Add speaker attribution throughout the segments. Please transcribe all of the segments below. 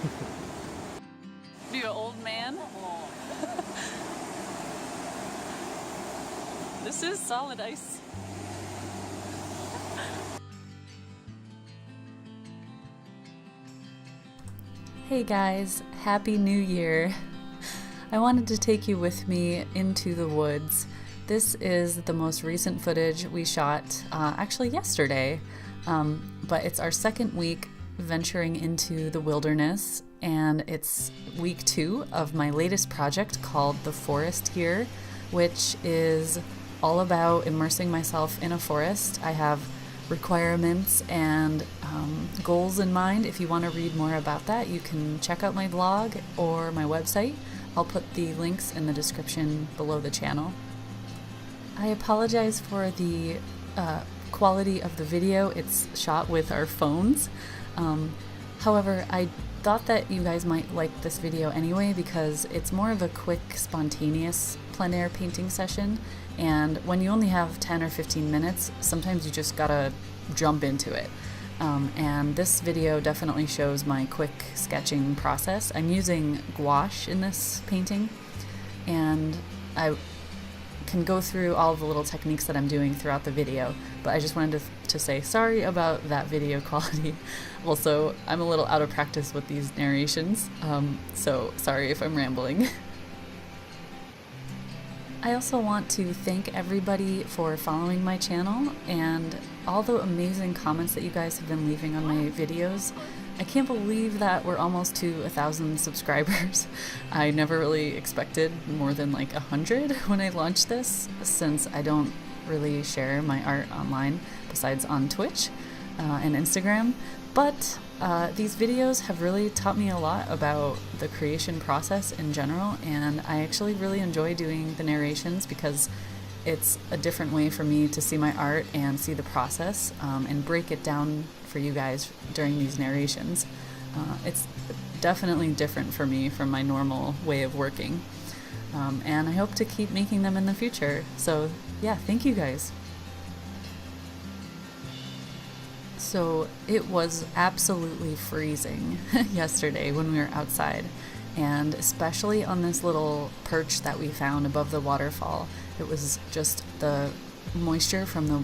Speaker 1: Are you an old man? This is solid ice. Hey guys, Happy New Year! I wanted to take you with me into the woods. This is the most recent footage we shot actually yesterday, but it's our second week venturing into the wilderness, and it's week 2 of my latest project called The Forest Year, which is all about immersing myself in a forest. I have requirements and goals in mind. If you want to read more about that, you can check out my blog or my website. I'll put the links in the description below the channel. I apologize for the quality of the video. It's shot with our phones. However, I thought that you guys might like this video anyway because it's more of a quick, spontaneous plein air painting session. And when you only have 10 or 15 minutes, sometimes you just gotta jump into it. And this video definitely shows my quick sketching process. I'm using gouache in this painting, and I can go through all of the little techniques that I'm doing throughout the video, but I just wanted to say sorry about that video quality. Also, I'm a little out of practice with these narrations, so sorry if I'm rambling. I also want to thank everybody for following my channel and all the amazing comments that you guys have been leaving on my videos. I can't believe that we're almost to 1,000 subscribers. I never really expected more than like 100 when I launched this, since I don't really share my art online besides on Twitch and Instagram. But these videos have really taught me a lot about the creation process in general, and I actually really enjoy doing the narrations because it's a different way for me to see my art and see the process and break it down for you guys during these narrations. It's definitely different for me from my normal way of working, and I hope to keep making them in the future. So yeah, thank you guys. So it was absolutely freezing yesterday when we were outside, and especially on this little perch that we found above the waterfall. It was just the moisture from the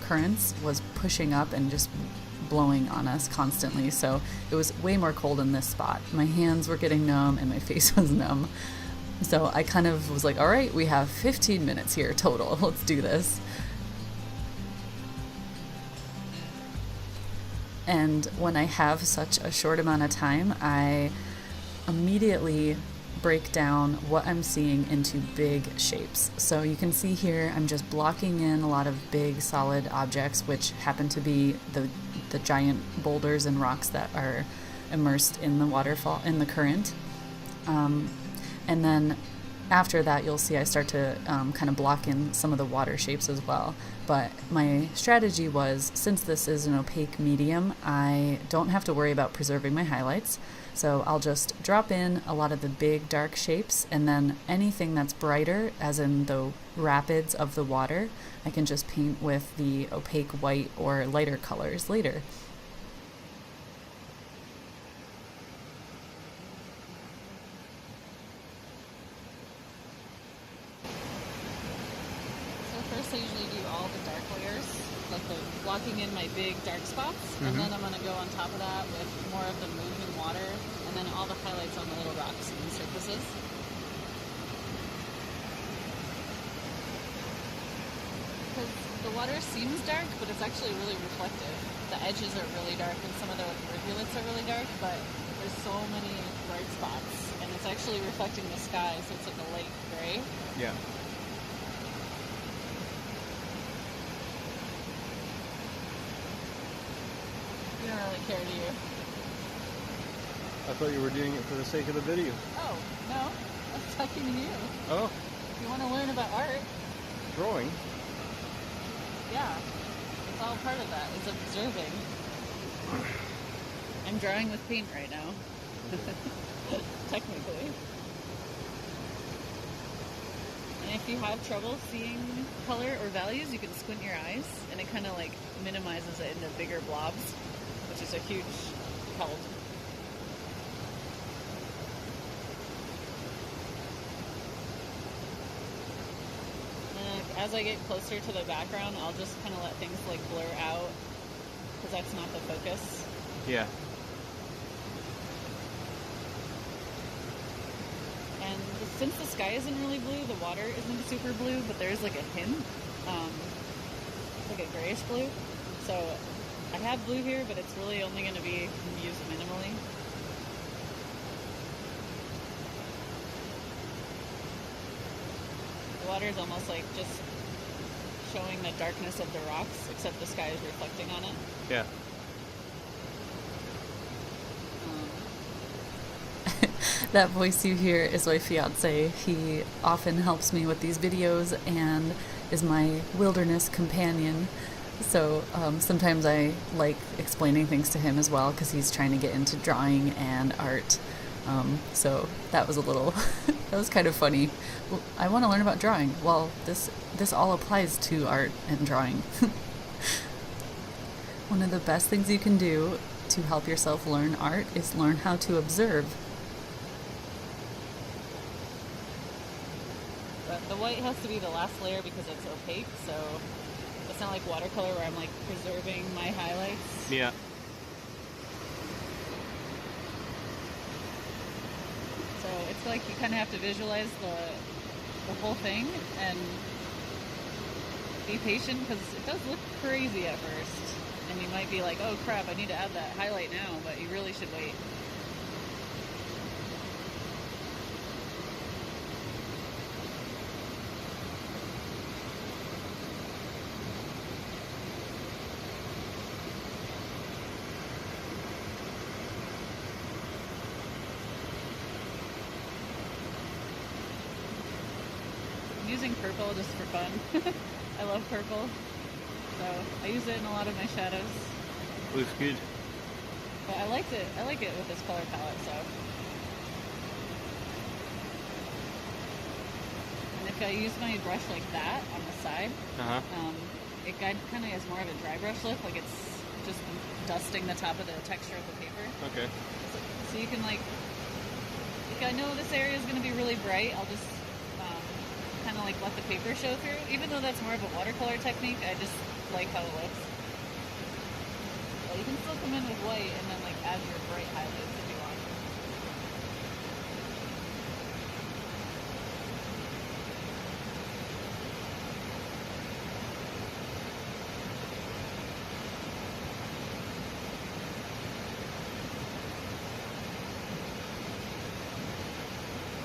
Speaker 1: currents was pushing up and just blowing on us constantly, so it was way more cold in this spot. My hands were getting numb and my face was numb, so I kind of was like, all right, we have 15 minutes here total, let's do this. And when I have such a short amount of time, I immediately break down what I'm seeing into big shapes. So you can see here I'm just blocking in a lot of big solid objects, which happen to be the giant boulders and rocks that are immersed in the waterfall, in the current. And then after that, you'll see I start to kind of block in some of the water shapes as well. But my strategy was, since this is an opaque medium, I don't have to worry about preserving my highlights. So I'll just drop in a lot of the big dark shapes, and then anything that's brighter, as in the rapids of the water, I can just paint with the opaque white or lighter colors later.
Speaker 2: I usually do all the dark layers, like the blocking in my big dark spots, and then I'm going to go on top of that with more of the moving water, and then all the highlights on the little rocks and surfaces. Because the water seems dark, but it's actually really reflective. The edges are really dark, and some of the rivulets are really dark, but there's so many bright spots, and it's actually reflecting the sky, so it's like a light gray.
Speaker 3: Yeah.
Speaker 2: You don't really care, do you?
Speaker 3: I thought you were doing it for the sake of the video.
Speaker 2: Oh, no. I was talking to you.
Speaker 3: Oh.
Speaker 2: If you want to learn about art.
Speaker 3: Drawing?
Speaker 2: Yeah. It's all part of that. It's observing. I'm drawing with paint right now. Technically. And if you have trouble seeing color or values, you can squint your eyes, and it kind of like minimizes it into bigger blobs, which is a huge help. as I get closer to the background, I'll just kind of let things like blur out, because that's not the focus.
Speaker 3: Yeah.
Speaker 2: And since the sky isn't really blue, the water isn't super blue, but there's like a hint, like a grayish blue. So I have blue here, but it's really only going to be used minimally. The water is almost like just showing the darkness of the rocks, except the sky is reflecting on it.
Speaker 3: Yeah.
Speaker 1: That voice you hear is my fiance. He often helps me with these videos and is my wilderness companion. So sometimes I like explaining things to him as well, because he's trying to get into drawing and art. So that was a little, that was kind of funny. Well, I want to learn about drawing. Well, this all applies to art and drawing. One of the best things you can do to help yourself learn art is learn how to observe.
Speaker 2: The white has to be the last layer because it's opaque, so it's not like watercolor where I'm like preserving my highlights.
Speaker 3: Yeah.
Speaker 2: So it's like you kind of have to visualize the whole thing and be patient, because it does look crazy at first. And you might be like, oh crap, I need to add that highlight now, but you really should wait. Using purple just for fun. I love purple, so I use it in a lot of my shadows.
Speaker 3: Looks good.
Speaker 2: But I like it with this color palette. So, and if I use my brush like that on the side, it kind of has more of a dry brush look, like it's just dusting the top of the texture of the paper.
Speaker 3: Okay.
Speaker 2: So you can like I know this area is going to be really bright, I'll just kind of like let the paper show through. Even though that's more of a watercolor technique, I just like how it looks. But you can still come in with white and then like add your bright highlights if you want.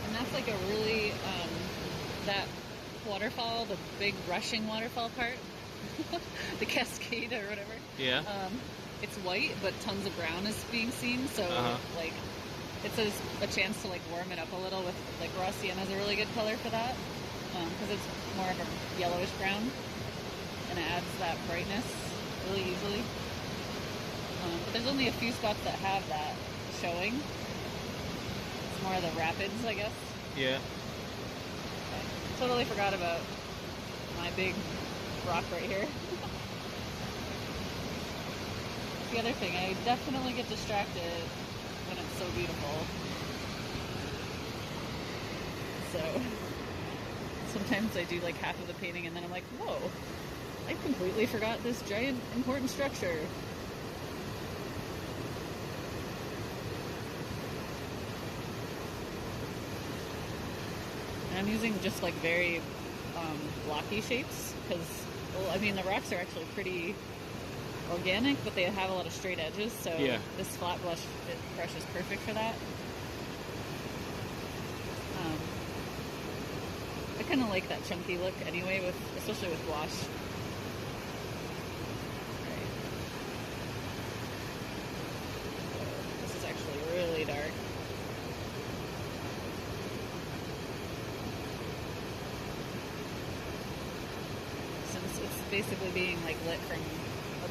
Speaker 2: And that's like a really that waterfall, the big rushing waterfall part, the cascade or whatever.
Speaker 3: Yeah.
Speaker 2: It's white, but tons of brown is being seen, so like it's a chance to like warm it up a little with like raw sienna is a really good color for that, because it's more of a yellowish brown, and it adds that brightness really easily. But there's only a few spots that have that showing. It's more of the rapids, I guess.
Speaker 3: Yeah.
Speaker 2: Totally forgot about my big rock right here. The other thing, I definitely get distracted when it's so beautiful. So sometimes I do like half of the painting and then I'm like, whoa, I completely forgot this giant important structure. I'm using just like very blocky shapes because, well, I mean, the rocks are actually pretty organic, but they have a lot of straight edges, so this flat brush is perfect for that. I kind of like that chunky look anyway, especially with gouache. Right. This is actually really dark. It's basically being like lit from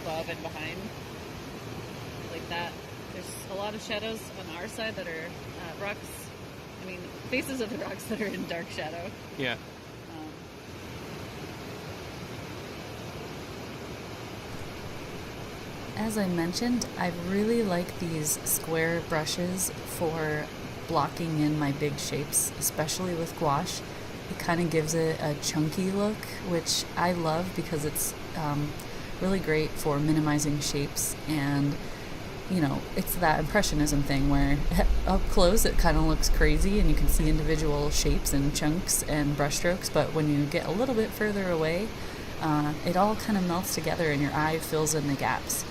Speaker 2: above and behind like that. There's a lot of shadows on our side that are rocks, I mean faces of the rocks that are in dark shadow.
Speaker 3: Yeah.
Speaker 1: As I mentioned, I really like these square brushes for blocking in my big shapes, especially with gouache. it kind of gives it a chunky look, which I love because it's really great for minimizing shapes. And it's that impressionism thing where up close it kind of looks crazy and you can see individual shapes and chunks and brushstrokes, but when you get a little bit further away, it all kind of melts together and your eye fills in the gaps.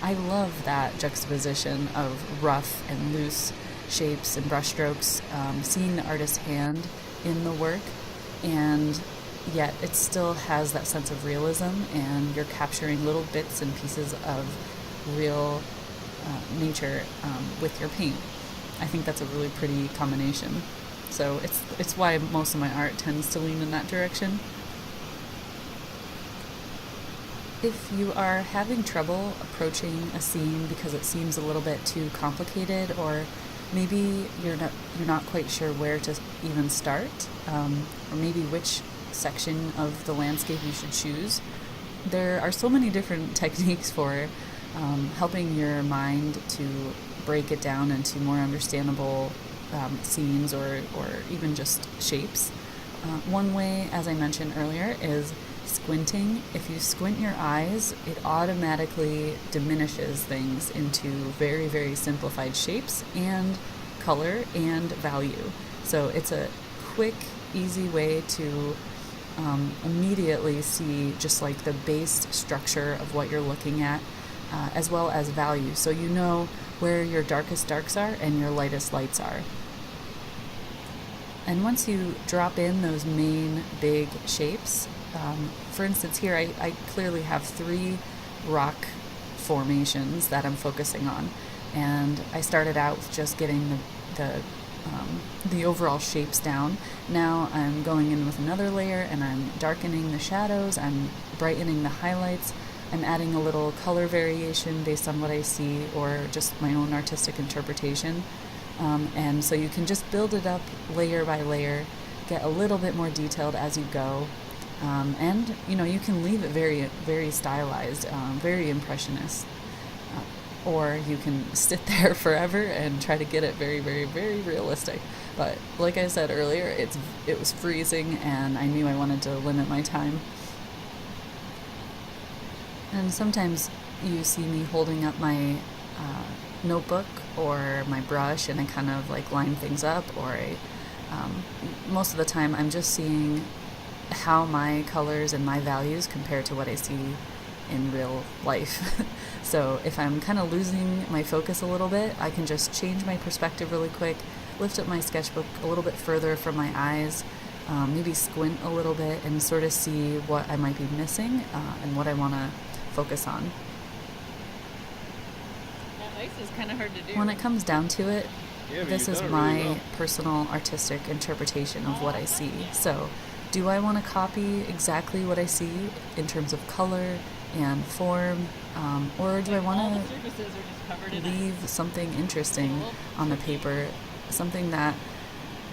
Speaker 1: I love that juxtaposition of rough and loose shapes and brushstrokes, seeing the artist's hand in the work, and yet it still has that sense of realism, and you're capturing little bits and pieces of real nature with your paint. I think that's a really pretty combination. So it's why most of my art tends to lean in that direction. If you are having trouble approaching a scene because it seems a little bit too complicated, or maybe you're not quite sure where to even start, or maybe which section of the landscape you should choose, there are so many different techniques for helping your mind to break it down into more understandable scenes or even just shapes. One way, as I mentioned earlier, is squinting. If you squint your eyes, it automatically diminishes things into very, very simplified shapes and color and value. So it's a quick, easy way to immediately see just like the base structure of what you're looking at, as well as value. So you know where your darkest darks are and your lightest lights are. And once you drop in those main big shapes, for instance here I clearly have 3 rock formations that I'm focusing on, and I started out with just getting the overall shapes down. Now I'm going in with another layer and I'm darkening the shadows, I'm brightening the highlights, I'm adding a little color variation based on what I see or just my own artistic interpretation. And so you can just build it up layer by layer, get a little bit more detailed as you go. And you can leave it very, very stylized, very impressionist, or you can sit there forever and try to get it very, very, very realistic. But like I said earlier, it was freezing, and I knew I wanted to limit my time. And sometimes you see me holding up my notebook or my brush, and I kind of like line things up, or most of the time I'm just seeing how my colors and my values compare to what I see in real life. So if I'm kind of losing my focus a little bit, I can just change my perspective really quick, lift up my sketchbook a little bit further from my eyes, maybe squint a little bit and sort of see what I might be missing and what I want to focus on.
Speaker 2: Yeah, ice is kind of hard to do.
Speaker 1: When it comes down to it, this is my
Speaker 3: really well.
Speaker 1: Personal artistic interpretation of what I see. So do I want to copy exactly what I see in terms of color and form, or do I want to leave something interesting on the paper, something that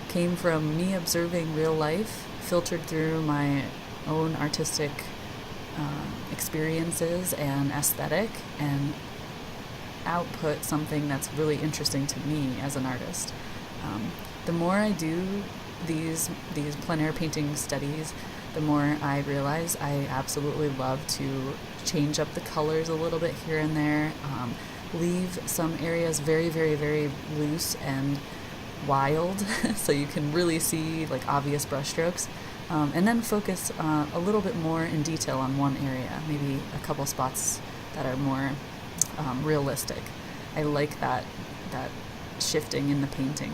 Speaker 1: came from me observing real life, filtered through my own artistic experiences and aesthetic, and output something that's really interesting to me as an artist. The more I do these plein air painting studies, the more I realize I absolutely love to change up the colors a little bit here and there, leave some areas very, very, very loose and wild so you can really see like obvious brushstrokes, and then focus a little bit more in detail on one area, maybe a couple spots that are more realistic. I like that shifting in the painting.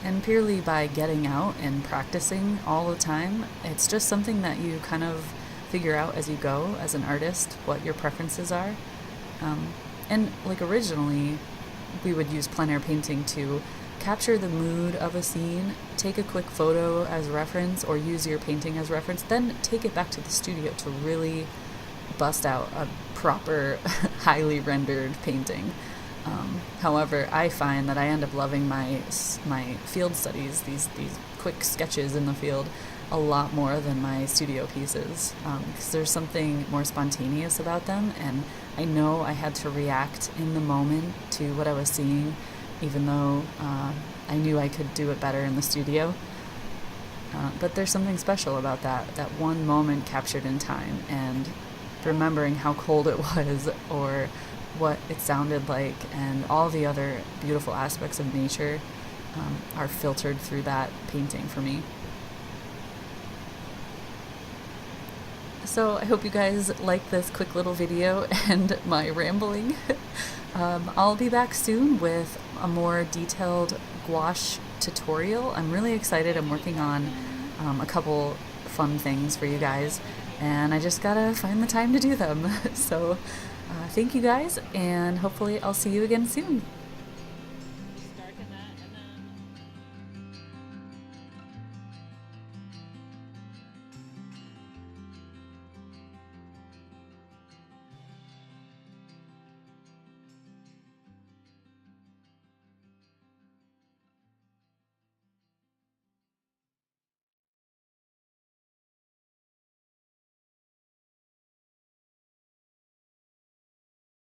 Speaker 1: And purely by getting out and practicing all the time, it's just something that you kind of figure out as you go as an artist, what your preferences are. And like originally, we would use plein air painting to capture the mood of a scene, take a quick photo as reference or use your painting as reference, then take it back to the studio to really bust out a proper, highly rendered painting. However, I find that I end up loving my field studies, these quick sketches in the field, a lot more than my studio pieces, because there's something more spontaneous about them, and I know I had to react in the moment to what I was seeing even though I knew I could do it better in the studio. But there's something special about that one moment captured in time, and remembering how cold it was or what it sounded like, and all the other beautiful aspects of nature are filtered through that painting for me. So I hope you guys like this quick little video and my rambling. I'll be back soon with a more detailed gouache tutorial. I'm really excited. I'm working on a couple fun things for you guys, and I just gotta find the time to do them. So thank you guys, and hopefully I'll see you again soon.